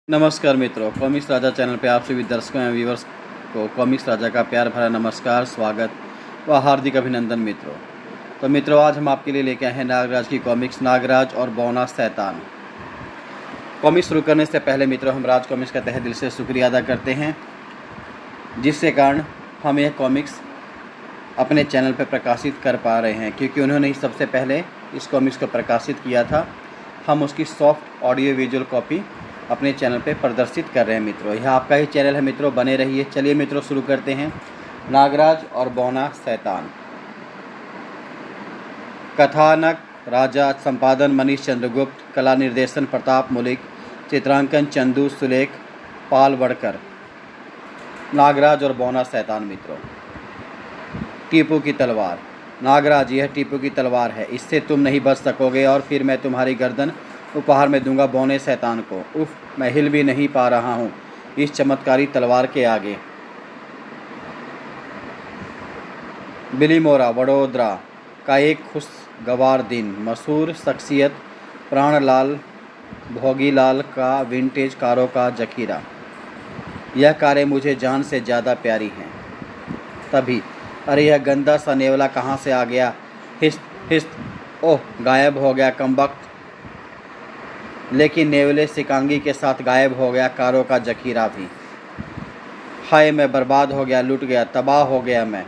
नमस्कार मित्रों, कॉमिक्स राजा चैनल पे आप सभी दर्शकों एवं व्यूवर्स को कॉमिक्स राजा का प्यार भरा नमस्कार, स्वागत व हार्दिक अभिनंदन मित्रों। तो मित्रों, आज हम आपके लिए लेके आए हैं नागराज की कॉमिक्स नागराज और बौना शैतान। कॉमिक्स शुरू करने से पहले मित्रों, हम राज कॉमिक्स का तहे दिल से शुक्रिया अदा करते हैं, जिसके कारण हम यह कॉमिक्स अपने चैनल पर प्रकाशित कर पा रहे हैं, क्योंकि उन्होंने ही सबसे पहले इस कॉमिक्स को प्रकाशित किया था। हम उसकी सॉफ्ट ऑडियो विजुअल कॉपी अपने चैनल पे प्रदर्शित कर रहे हैं मित्रों। यह आपका ही चैनल है मित्रों, बने रहिए। चलिए मित्रों, शुरू करते हैं नागराज और बौना शैतान। कथानक राजा, संपादन मनीष चंद्रगुप्त, कला निर्देशन प्रताप मुलिक, चित्रांकन चंदू सुलेख पालवड़कर। नागराज और बौना शैतान मित्रों। टीपू की तलवार। नागराज, यह टीपू की तलवार है, इससे तुम नहीं बच सकोगे और फिर मैं तुम्हारी गर्दन उपहार में दूंगा बौने शैतान को। उफ, मैं हिल भी नहीं पा रहा हूँ इस चमत्कारी तलवार के आगे। बिलीमोरा वडोदरा का एक खुशगवार दिन। मशहूर शख्सियत प्राणलाल भोगीलाल का विंटेज कारों का जखीरा। यह कारें मुझे जान से ज़्यादा प्यारी हैं। तभी अरे, यह गंदा सा नेवला कहाँ से आ गया? हिस्त हिस्त, ओह, गायब हो गया कमबख्त। लेकिन नेवले सिकांगी के साथ गायब हो गया कारों का जखीरा भी। हाय, मैं बर्बाद हो गया, लुट गया, तबाह हो गया मैं।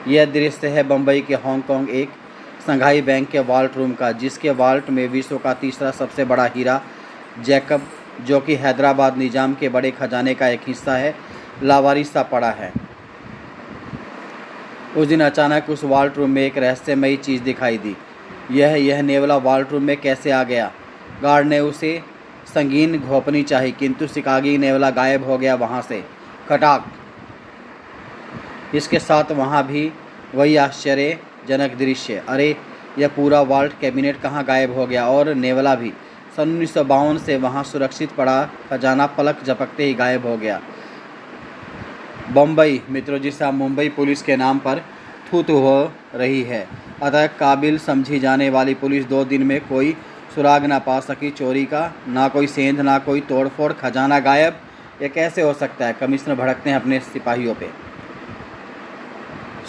यह दृश्य है बम्बई के हांगकांग एक संघाई बैंक के वाल्ट रूम का, जिसके वाल्ट में विश्व का तीसरा सबसे बड़ा हीरा जैकब, जो कि हैदराबाद निजाम के बड़े खजाने का एक हिस्सा है, लावारिस सा पड़ा है। उस दिन अचानक उस वाल्ट रूम में एक रहस्यमयी चीज़ दिखाई दी। यह नेवला वाल्ट रूम में कैसे आ गया? गार्ड ने उसे संगीन घोंपनी चाहिए, किंतु शिकागी नेवला गायब हो गया वहाँ से खटाक। इसके साथ वहाँ भी वही आश्चर्यजनक दृश्य। अरे, यह पूरा वाल्ट कैबिनेट कहाँ गायब हो गया? और नेवला भी। सन 1952 से वहाँ सुरक्षित पड़ा खजाना पलक झपकते ही गायब हो गया। बम्बई मित्रों, जिसे अब मुंबई पुलिस के नाम पर थू-थू हो रही है, अतः काबिल समझी जाने वाली पुलिस 2 दिन में कोई सुराग ना पा सकी चोरी का। ना कोई सेंध, ना कोई तोड़फोड़, खजाना गायब। ये कैसे हो सकता है? कमिश्नर भड़कते हैं अपने सिपाहियों पे।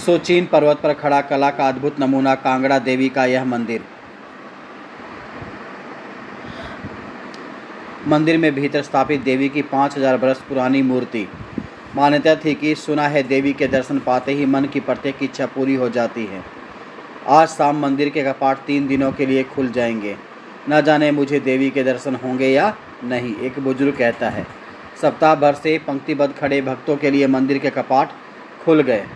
सोचीन पर्वत पर खड़ा कला का अद्भुत नमूना कांगड़ा देवी का यह मंदिर। मंदिर में भीतर स्थापित देवी की 5000 वर्ष पुरानी मूर्ति। मान्यता थी कि सुना है देवी के दर्शन पाते ही मन की प्रत्येक इच्छा पूरी हो जाती है। आज शाम मंदिर के कपाट 3 दिनों के लिए खुल जाएंगे। न जाने मुझे देवी के दर्शन होंगे या नहीं, एक बुजुर्ग कहता है। सप्ताह भर से पंक्तिबद्ध खड़े भक्तों के लिए मंदिर के कपाट खुल गए।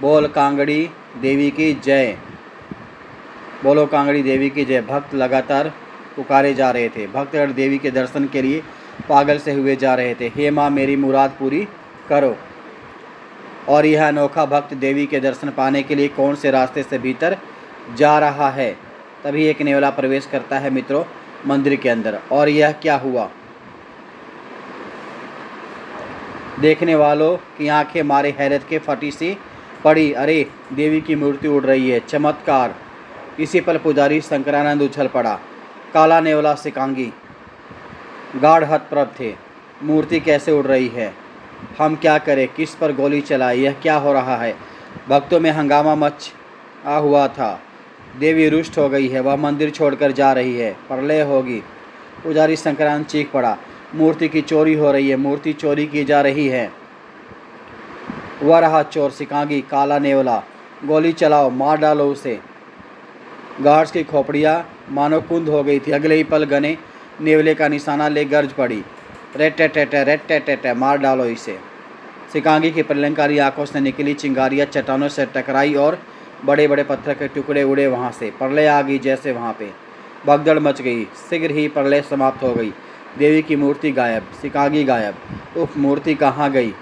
बोल कांगड़ी देवी की जय, बोलो कांगड़ी देवी की जय। भक्त लगातार पुकारे जा रहे थे। भक्तगण देवी के दर्शन के लिए पागल से हुए जा रहे थे। हे माँ, मेरी मुराद पूरी करो। और यह अनोखा भक्त देवी के दर्शन पाने के लिए कौन से रास्ते से भीतर जा रहा है? तभी एक नेवला प्रवेश करता है मित्रों मंदिर के अंदर। और यह क्या हुआ? देखने वालों की आंखें मारे हैरत के फटी सी पड़ी। अरे, देवी की मूर्ति उड़ रही है, चमत्कार! इसी पर पुजारी शंकरानंद उछल पड़ा। काला नेवला सिकांगी गाढ़ हतप्रभ थे। मूर्ति कैसे उड़ रही है? हम क्या करें? किस पर गोली चलाए? यह क्या हो रहा है? भक्तों में हंगामा मचा हुआ था। देवी रुष्ट हो गई है, वह मंदिर छोड़कर जा रही है, प्रलय होगी। पुजारी शंकरानंद चीख पड़ा। मूर्ति की चोरी हो रही है, मूर्ति चोरी की जा रही है। वह रहा चोर, सिकांगी काला नेवला। गोली चलाओ, मार डालो उसे। गार्ड्स की खोपड़ियाँ मानो कुंद हो गई थी। अगले ही पल गने नेवले का निशाना ले गर्ज पड़ी। रेट टेट, मार डालो इसे। सिकांगी की प्रलयंकारी आंखों से निकली चिंगारियाँ चट्टानों से टकराई और बड़े बड़े पत्थर के टुकड़े उड़े वहाँ से। प्रलय आ गई जैसे वहाँ पे। भगदड़ मच गई। शीघ्र ही प्रलय समाप्त हो गई। देवी की मूर्ति गायब, सिकांगी गायब। उफ, मूर्ति कहाँ गई?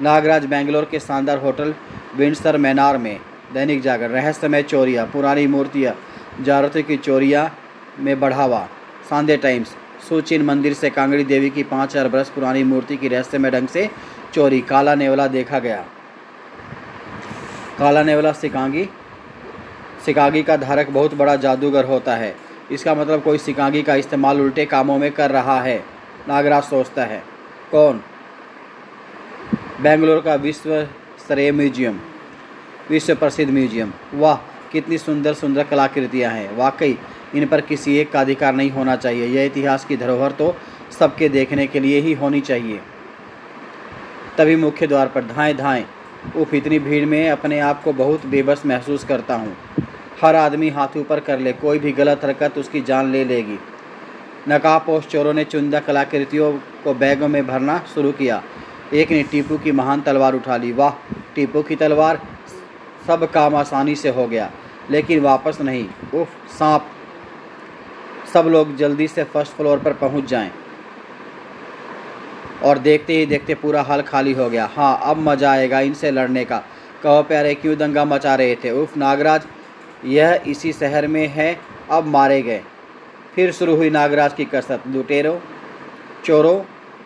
नागराज बेंगलोर के शानदार होटल विंडसर मैनार में। दैनिक जागरण। रहस्यमय चोरियाँ, पुरानी मूर्तियाँ, जारतों की चोरियाँ में बढ़ावा। Sunday times. सोचिन मंदिर से कांगड़ी देवी की 5000 वर्ष पुरानी मूर्ति की रहस्यमय ढंग से चोरी। काला नेवला देखा गया। काला नेवला सिकांगी का धारक बहुत बड़ा जादूगर होता है। इसका मतलब कोई शिकांगी का इस्तेमाल उल्टे कामों में कर रहा है, नागराज सोचता है। कौन? बेंगलोर का विश्व स्तरीय म्यूजियम, विश्व प्रसिद्ध म्यूजियम। वाह, कितनी सुंदर सुंदर कलाकृतियाँ हैं। वाकई इन पर किसी एक का अधिकार नहीं होना चाहिए। यह इतिहास की धरोहर तो सबके देखने के लिए ही होनी चाहिए। तभी मुख्य द्वार पर धाएं धाएं। उफ, इतनी भीड़ में अपने आप को बहुत बेबस महसूस करता हूँ। हर आदमी हाथ ऊपर कर ले, कोई भी गलत हरकत उसकी जान ले लेगी। नकाबपोश चोरों ने चुनिंदा कलाकृतियों को बैगों में भरना शुरू किया। एक ने टीपू की महान तलवार उठा ली। वाह, टीपू की तलवार! सब काम आसानी से हो गया, लेकिन वापस नहीं। उफ, सांप! सब लोग जल्दी से फर्स्ट फ्लोर पर पहुंच जाएं। और देखते ही देखते पूरा हॉल खाली हो गया। हाँ, अब मज़ा आएगा इनसे लड़ने का। कहो प्यारे, क्यों दंगा मचा रहे थे? उफ नागराज, यह इसी शहर में है, अब मारे गए। फिर शुरू हुई नागराज की कसरत। लुटेरों, चोरों,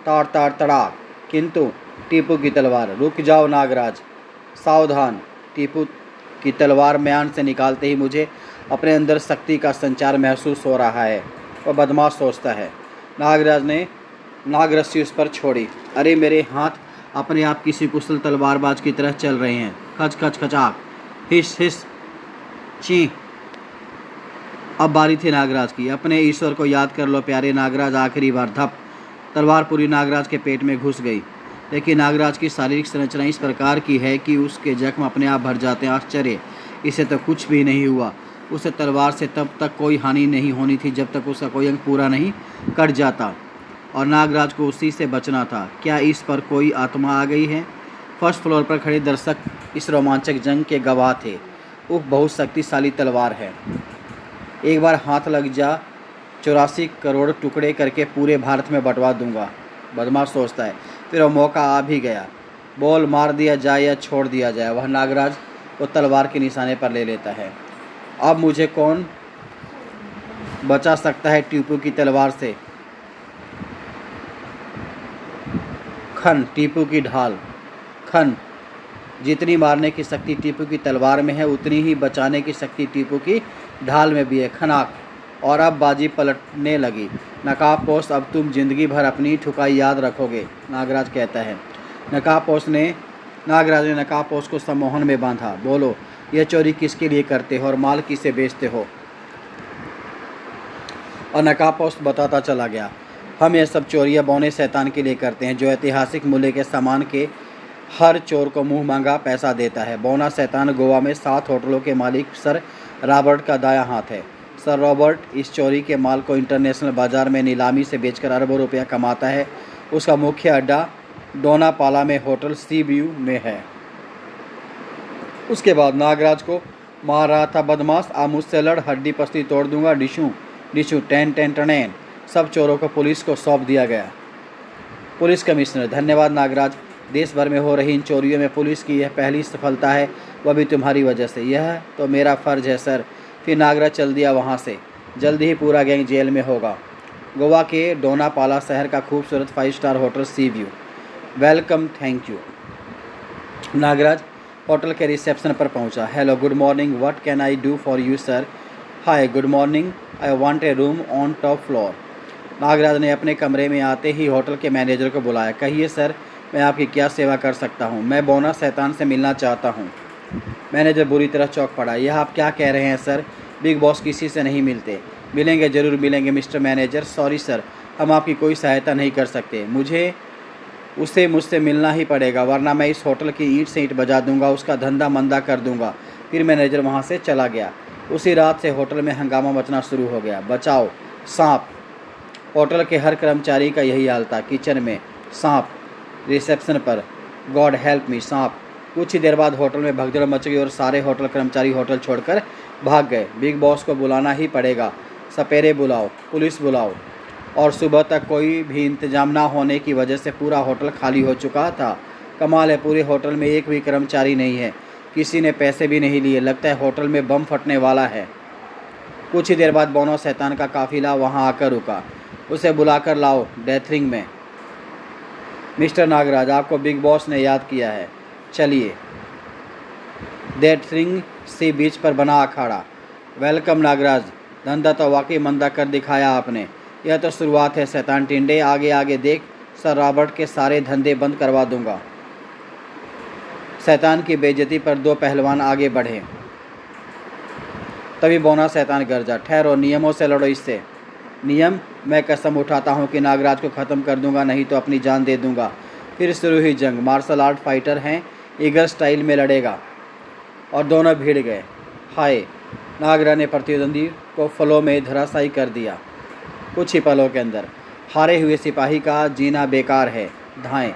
ताड़ ताड़ तड़ाक। किंतु टीपू की तलवार। रुक जाओ नागराज, सावधान। टीपू की तलवार म्यान से निकालते ही मुझे अपने अंदर शक्ति का संचार महसूस हो रहा है, वह बदमाश सोचता है। नागराज ने नागरस्सी उस पर छोड़ी। अरे, मेरे हाथ अपने आप किसी कुशल तलवारबाज की तरह चल रहे हैं। खच खच खचाक, हिस हिस, ची। अब बारी थी नागराज की। अपने ईश्वर को याद कर लो प्यारे नागराज। आखिरी बार। धप! तलवार पूरी नागराज के पेट में घुस गई। लेकिन नागराज की शारीरिक संरचना इस प्रकार की है कि उसके जख्म अपने आप भर जाते हैं। आश्चर्य, इसे तो कुछ भी नहीं हुआ। उसे तलवार से तब तक कोई हानि नहीं होनी थी जब तक उसका कोई अंग पूरा नहीं कट जाता, और नागराज को उसी से बचना था। क्या इस पर कोई आत्मा आ गई है? फर्स्ट फ्लोर पर खड़े दर्शक इस रोमांचक जंग के गवाह थे। उफ, बहुत शक्तिशाली तलवार है। एक बार हाथ लग जा, 84 करोड़ टुकड़े करके पूरे भारत में बंटवा दूंगा, बदमाश सोचता है। फिर वह मौका आ भी गया। बॉल मार दिया जाए या छोड़ दिया जाए, वह नागराज को तलवार के निशाने पर ले लेता है। अब मुझे कौन बचा सकता है टीपू की तलवार से? खन, टीपू की ढाल। खन! जितनी मारने की शक्ति टीपू की तलवार में है, उतनी ही बचाने की शक्ति टीपू की ढाल में भी है। खनाक! और अब बाजी पलटने लगी। नकाबपोश, अब तुम जिंदगी भर अपनी ठुकाई याद रखोगे, नागराज कहता है। नागराज ने नकाबपोश को सम्मोहन में बांधा। बोलो, यह चोरी किसके लिए करते हो और माल किसे बेचते हो? और नकाबपोश बताता चला गया। हम यह सब चोरियां बौने शैतान के लिए करते हैं, जो ऐतिहासिक मूल्य के सामान के हर चोर को मुंह मांगा पैसा देता है। बौना शैतान गोवा में 7 होटलों के मालिक सर रॉबर्ट का दायां हाथ है। सर रॉबर्ट इस चोरी के माल को इंटरनेशनल बाजार में नीलामी से बेचकर अरबों रुपया कमाता है। उसका मुख्य अड्डा डोनापाला में होटल सी व्यू में है। उसके बाद नागराज को मार रहा था बदमाश। आ मुझसे लड़, हड्डी पसली तोड़ दूंगा। डिशू डिशू, टेन टेन टनेन। सब चोरों को पुलिस को सौंप दिया गया। पुलिस कमिश्नर, धन्यवाद नागराज। देश भर में हो रही इन चोरियों में पुलिस की यह पहली सफलता है, वह भी तुम्हारी वजह से। यह तो मेरा फ़र्ज है सर। फिर नागराज चल दिया वहाँ से। जल्दी ही पूरा गैंग जेल में होगा। गोवा के डोनापाला शहर का खूबसूरत 5 star hotel sea view. Welcome, thank you. Nagraj hotel के रिसेप्शन पर पहुंचा। Hello, good morning, what can I do for you sir? Hi, good morning, I want a room on top floor. Nagraj ने अपने कमरे में आते ही होटल के मैनेजर को बुलाया। कहिए सर, मैं आपकी क्या सेवा कर सकता हूँ? मैं बौना शैतान से मिलना चाहता हूँ। मैनेजर बुरी तरह चौंक पड़ा। यह आप क्या कह रहे हैं सर? बिग बॉस किसी से नहीं मिलते। मिलेंगे, ज़रूर मिलेंगे मिस्टर मैनेजर। सॉरी सर, हम आपकी कोई सहायता नहीं कर सकते। उसे मुझसे मिलना ही पड़ेगा, वरना मैं इस होटल की ईंट से ईंट बजा दूंगा, उसका धंधा मंदा कर दूंगा। फिर मैनेजर वहाँ से चला गया। उसी रात से होटल में हंगामा मचना शुरू हो गया। बचाओ, सांप! होटल के हर कर्मचारी का यही हाल था। किचन में सांप, रिसेप्शन पर गॉड हेल्प मी, सांप। कुछ ही देर बाद होटल में भगदड़ मच गई और सारे होटल कर्मचारी होटल छोड़कर भाग गए। बिग बॉस को बुलाना ही पड़ेगा। सपेरे बुलाओ, पुलिस बुलाओ। और सुबह तक कोई भी इंतजाम ना होने की वजह से पूरा होटल खाली हो चुका था। कमाल है, पूरे होटल में एक भी कर्मचारी नहीं है। किसी ने पैसे भी नहीं लिए। लगता है होटल में बम फटने वाला है। कुछ ही देर बाद बौना शैतान का काफिला वहां आकर रुका। उसे बुलाकर लाओ डेथरिंग में। मिस्टर नागराज, आपको बिग बॉस ने याद किया है। चलिए। डेथरिंग सी बीच पर बना अखाड़ा। वेलकम नागराज, धंधा तो वाकई मंदा कर दिखाया आपने। यह तो शुरुआत है शैतान टिंडे, आगे आगे देख, सर रॉबर्ट के सारे धंधे बंद करवा दूंगा। शैतान की बेइज्जती पर दो पहलवान आगे बढ़े। तभी बौना शैतान गरजा, ठहरो, नियमों से लड़ो इससे। नियम? मैं कसम उठाता हूँ कि नागराज को ख़त्म कर दूंगा, नहीं तो अपनी जान दे दूंगा। फिर शुरू हुई जंग। मार्शल आर्ट फाइटर हैं, ईगल स्टाइल में लड़ेगा। और दोनों भिड़ गए। हाय! नागराज ने प्रतिद्वंदी को फलों में धराशायी कर दिया कुछ ही पलों के अंदर। हारे हुए सिपाही का जीना बेकार है, धाएं।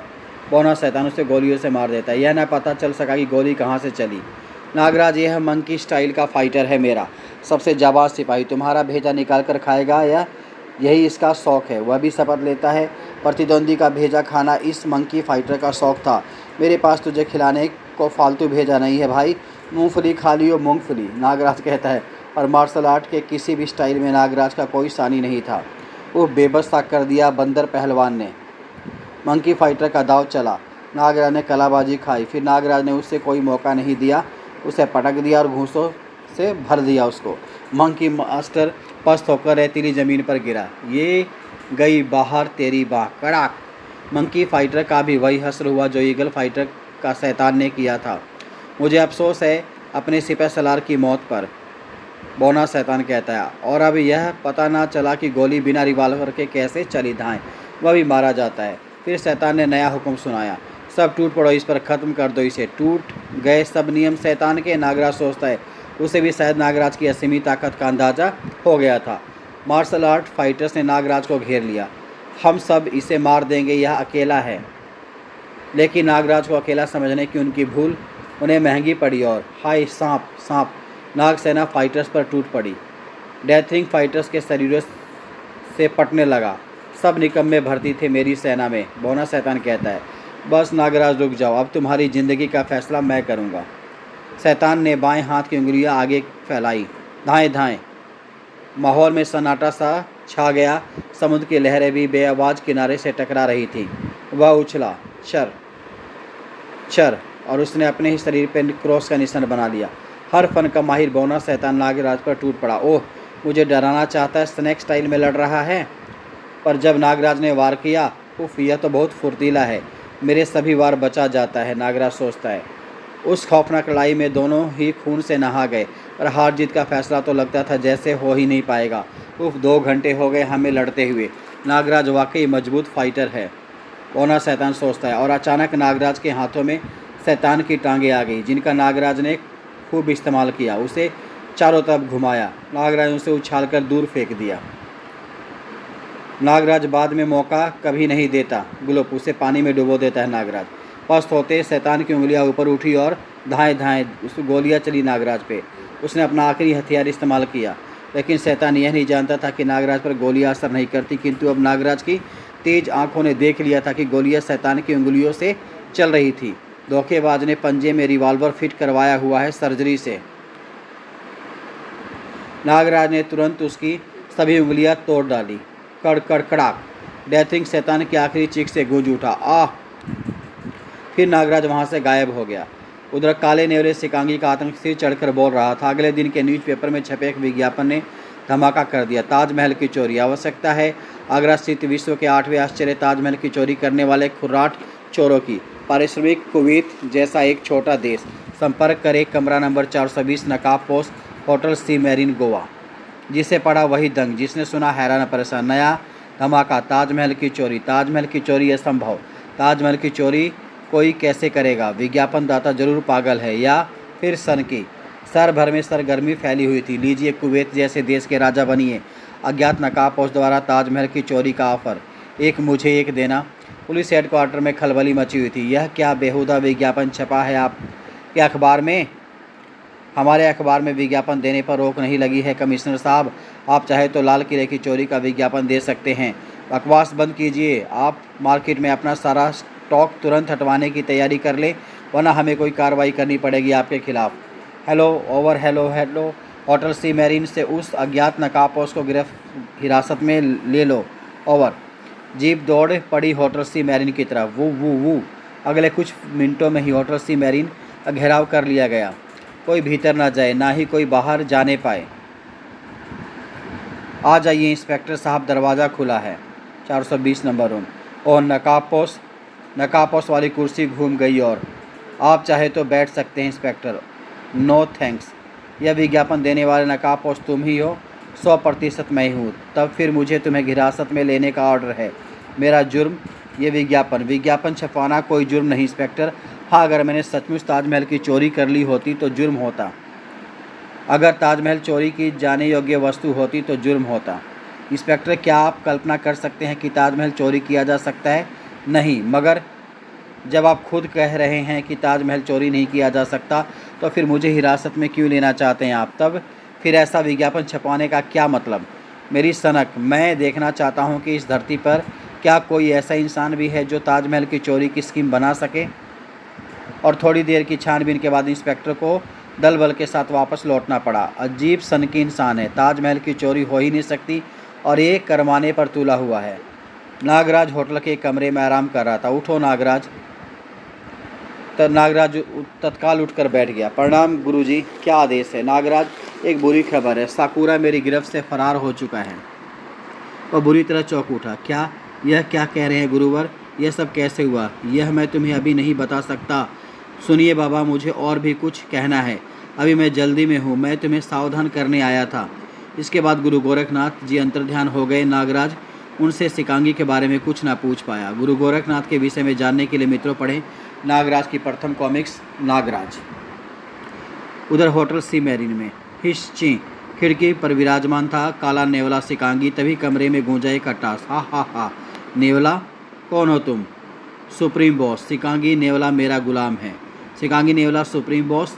बौना शैतान उसे गोलियों से मार देता है। यह न पता चल सका कि गोली कहाँ से चली। नागराज, यह मंकी स्टाइल का फाइटर है मेरा, सबसे जाबाज सिपाही। तुम्हारा भेजा निकाल कर खाएगा, या यही इसका शौक़ है। वह भी शपथ लेता है प्रतिद्वंदी का भेजा खाना इस मंकी फाइटर का शौक़ था। मेरे पास तुझे खिलाने को फालतू भेजा नहीं है भाई, मूंगफली खा लियो मूंगफली, नागराज कहता है। और मार्शल आर्ट के किसी भी स्टाइल में नागराज का कोई सानी नहीं था। वो बेबस सा कर दिया बंदर पहलवान ने। मंकी फाइटर का दाव चला। नागराज ने कलाबाजी खाई। फिर नागराज ने उससे कोई मौका नहीं दिया, उसे पटक दिया और घूंसों से भर दिया उसको। मंकी मास्टर पस्त होकर रेतीली ज़मीन पर गिरा। ये गई बाहर तेरी बाह, कड़ाक। मंकी फाइटर का भी वही हश्र हुआ जो ईगल फाइटर का शैतान ने किया था। मुझे अफसोस है अपने सिपह सलार की मौत पर, बौना शैतान कहता है। और अब यह पता ना चला कि गोली बिना रिवाल्वर के कैसे चली, धाएं। वह भी मारा जाता है। फिर शैतान ने नया हुक्म सुनाया, सब टूट पड़ो, इस पर ख़त्म कर दो इसे। टूट गए सब नियम शैतान के, नागराज सोचता है। उसे भी शायद नागराज की असीमित ताकत का अंदाज़ा हो गया था। मार्शल आर्ट फाइटर्स ने नागराज को घेर लिया। हम सब इसे मार देंगे, यह अकेला है। लेकिन नागराज को अकेला समझने की उनकी भूल उन्हें महंगी पड़ी। और हाय सांप सांप, नागसेना फाइटर्स पर टूट पड़ी। डेथरिंग फाइटर्स के शरीरों से पटने लगा। सब निकम्मे भर्ती थे मेरी सेना में, बौना शैतान कहता है। बस नागराज रुक जाओ, अब तुम्हारी ज़िंदगी का फैसला मैं करूँगा। शैतान ने बाएं हाथ की उंगलियां आगे फैलाई। धाएं धाएं। माहौल में सन्नाटा सा छा गया। समुद्र की लहरें भी बेआवाज़ किनारे से टकरा रही थीं। वह उछला, चर चर, और उसने अपने ही शरीर पर क्रॉस का निशान बना लिया। हर फन का माहिर बौना शैतान नागराज पर टूट पड़ा। ओह, मुझे डराना चाहता है, स्नैक स्टाइल में लड़ रहा है। पर जब नागराज ने वार किया, उफ, यह तो बहुत फुर्तीला है, मेरे सभी वार बचा जाता है, नागराज सोचता है। उस खौफनाक लड़ाई में दोनों ही खून से नहा गए, पर हार जीत का फैसला तो लगता था जैसे हो ही नहीं पाएगा। उफ, 2 घंटे हो गए हमें लड़ते हुए। नागराज वाकई मजबूत फाइटर है, बौना शैतान सोचता है। और अचानक नागराज के हाथों में शैतान की टांगें आ गई, जिनका नागराज ने खूब इस्तेमाल किया। उसे चारों तरफ घुमाया। नागराज उसे उछालकर दूर फेंक दिया। नागराज बाद में मौका कभी नहीं देता, गुलोप, उसे पानी में डुबो देता है नागराज। पस्त होते शैतान की उंगलियां ऊपर उठी और धाएं धाएं उस गोलियां चली नागराज पे। उसने अपना आखिरी हथियार इस्तेमाल किया, लेकिन शैतान यह नहीं जानता था कि नागराज पर गोलियां असर नहीं करती। किंतु अब नागराज की तेज आंखों ने देख लिया था कि गोलियां शैतान की उंगलियों से चल रही थी। धोखेबाज ने पंजे में रिवॉल्वर फिट करवाया हुआ है सर्जरी से। नागराज ने तुरंत उसकी सभी उंगलियां तोड़ डाली। कड़ कड़ कड़ाक, डेथरिंग शैतान की आखिरी चीख से गूंज उठा, आह! फिर नागराज वहां से गायब हो गया। उधर काले नेवले सिकांगी का आतंक सिर चढ़कर बोल रहा था। अगले दिन के न्यूज़पेपर में छपे एक विज्ञापन ने धमाका कर दिया। ताजमहल की चोरी, आवश्यकता है आगरा स्थित विश्व के 8वें आश्चर्य ताजमहल की चोरी करने वाले खुर्राट चोरों की। पारिश्रमिक कुवैत जैसा एक छोटा देश। संपर्क करें कमरा नंबर 420, नकाब post, hotel Sea marine, Goa. जिसे पढ़ा वही दंग, जिसने सुना हैरान परेशान। नया धमाका, ताजमहल की चोरी। ताजमहल की चोरी असंभव। ताजमहल की चोरी कोई कैसे करेगा? विज्ञापन दाता जरूर पागल है या फिर सन की। शहर भर में सरगर्मी फैली हुई थी। लीजिए, कुवैत जैसे देश के राजा बनिए। अज्ञात नकाबपोश द्वारा ताजमहल की चोरी का ऑफर, एक मुझे एक देना। पुलिस हेडक्वार्टर में खलबली मची हुई थी। यह क्या बेहुदा विज्ञापन छपा है आपके अखबार में? हमारे अखबार में विज्ञापन देने पर रोक नहीं लगी है कमिश्नर साहब। आप चाहे तो लाल किले की चोरी का विज्ञापन दे सकते हैं। बकवास बंद कीजिए। आप मार्केट में अपना सारा स्टॉक तुरंत हटवाने की तैयारी कर लें, वरना हमें कोई कार्रवाई करनी पड़ेगी आपके खिलाफ। Hello over, hello hello. Hotel Sea Marine से उस अज्ञात नकाबपोश को हिरासत में ले लो, ओवर। जीप दौड़ पड़ी होटल सी मैरिन की तरफ। वो वो वो। अगले कुछ मिनटों में ही होटल सी मैरिन का घेराव कर लिया गया। कोई भीतर ना जाए, ना ही कोई बाहर जाने पाए। आ जाइए इंस्पेक्टर साहब, दरवाज़ा खुला है। 420 नंबर रूम। और नकाबपोश वाली कुर्सी घूम गई। और आप चाहे तो बैठ सकते हैं इंस्पेक्टर। No thanks. यह विज्ञापन देने वाले नकाबपोश तुम ही हो? 100% मैं हूँ। तब फिर मुझे तुम्हें हिरासत में लेने का ऑर्डर है। मेरा जुर्म? ये विज्ञापन छपवाना कोई जुर्म नहीं इंस्पेक्टर। हाँ, अगर मैंने सचमुच ताजमहल की चोरी कर ली होती तो जुर्म होता। अगर ताजमहल चोरी की जाने योग्य वस्तु होती तो जुर्म होता। इंस्पेक्टर, क्या आप कल्पना कर सकते हैं कि ताजमहल चोरी किया जा सकता है? नहीं, मगर जब आप खुद कह रहे हैं कि ताजमहल चोरी नहीं किया जा सकता तो फिर मुझे हिरासत में क्यों लेना चाहते हैं आप? तब फिर ऐसा विज्ञापन छपवाने का क्या मतलब? मेरी सनक, मैं देखना चाहता हूं कि इस धरती पर क्या कोई ऐसा इंसान भी है जो ताजमहल की चोरी की स्कीम बना सके। और थोड़ी देर की छानबीन के बाद इंस्पेक्टर को दल बल के साथ वापस लौटना पड़ा। अजीब सनकी इंसान है, ताजमहल की चोरी हो ही नहीं सकती और ये करवाने पर तुला हुआ है। नागराज होटल के कमरे में आराम कर रहा था। उठो नागराज। नागराज तत्काल उठकर बैठ गया। प्रणाम गुरुजी, क्या आदेश है? नागराज, एक बुरी खबर है, साकुरा मेरी गिरफ्त से फरार हो चुका है। वह बुरी तरह चौंक उठा। यह क्या कह रहे हैं गुरुवर? यह सब कैसे हुआ? यह मैं तुम्हें अभी नहीं बता सकता। सुनिए बाबा, मुझे और भी कुछ कहना है। अभी मैं जल्दी में हूँ, मैं तुम्हें सावधान करने आया था। इसके बाद गुरु गोरखनाथ जी अंतर्ध्यान हो गए। नागराज उनसे सिकांगी के बारे में कुछ ना पूछ पाया। गुरु गोरखनाथ के विषय में जानने के लिए मित्रों पढ़ें नागराज की प्रथम कॉमिक्स नागराज। उधर होटल सी मैरिन में हिस्ची खिड़की पर विराजमान था काला नेवला सिकांगी। तभी कमरे में गूंजा एक अट्टास। हा हा हा। नेवला, कौन हो तुम? Supreme boss. सिकांगी, नेवला मेरा गुलाम है। सिकांगी, नेवला सुप्रीम बॉस,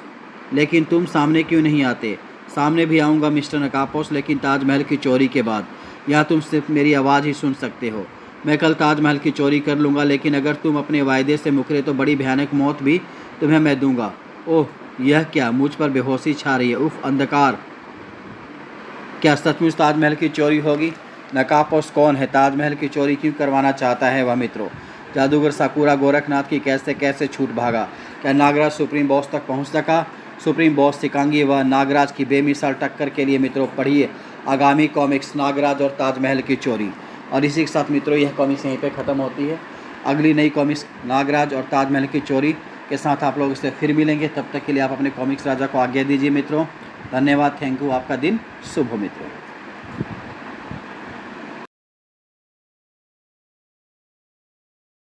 लेकिन तुम सामने क्यों नहीं आते? सामने भी आऊँगा मिस्टर नकाबपोश, लेकिन ताजमहल की चोरी के बाद। यहाँ तुम सिर्फ मेरी आवाज़ ही सुन सकते हो। मैं कल ताजमहल की चोरी कर लूँगा, लेकिन अगर तुम अपने वायदे से मुकरे तो बड़ी भयानक मौत भी तुम्हें मैं दूंगा। ओह, यह क्या? मुझ पर बेहोशी छा रही है। उफ, अंधकार। क्या सचमुच ताजमहल की चोरी होगी? नकाबपोश कौन है? ताजमहल की चोरी क्यों करवाना चाहता है वह? मित्रों, जादूगर साकुरा गोरखनाथ की कैसे कैसे छूट भागा। क्या नागराज सुप्रीम बॉस तक पहुंच सका? सुप्रीम बॉस सिकांगी व नागराज की बेमिसाल टक्कर के लिए मित्रों पढ़िए आगामी कॉमिक्स नागराज और ताजमहल की चोरी। और इसी के साथ मित्रों यह कॉमिक्स यहीं पे ख़त्म होती है। अगली नई कॉमिक्स नागराज और ताजमहल की चोरी के साथ आप लोग इससे फिर मिलेंगे। तब तक के लिए आप अपने कॉमिक्स राजा को आज्ञा दीजिए मित्रों। धन्यवाद, थैंक यू। आपका दिन शुभ हो मित्रों।